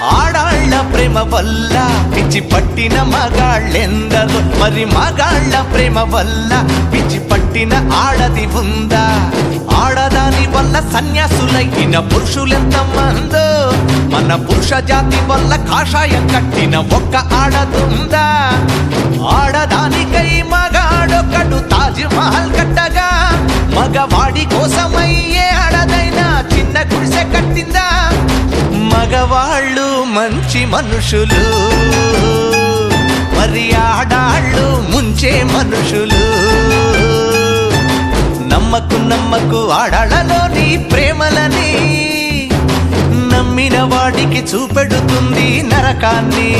ఆడాళ్ళ ప్రేమ వల్ల పిచ్చి పట్టిన మగాళ్ళెందరో, మరి మగాళ్ళ ప్రేమ వల్ల పిచ్చి పట్టిన ఆడది ఉందా? ఆడదాని వల్ల సన్యాసులైన పురుషులెంత మందో, మన పురుష జాతి వల్ల కాషాయం కట్టిన ఒక్క ఆడదుందా? ఆడదానికై మగాడొకడు తాజ్ మహల్ కట్టగా, మగవాడి కోసమయ్యే ఆడదైనా చిన్న గుడిసె కట్టిందా? మగవాళ్ళు మంచి మనుషులు, మరి ఆడాళ్ళు ముంచే మనుషులు. నమ్మకు నమ్మకు ఆడాళ్ళలోని ప్రేమలని, నమ్మిన వాడికి చూపెడుతుంది నరకాన్ని.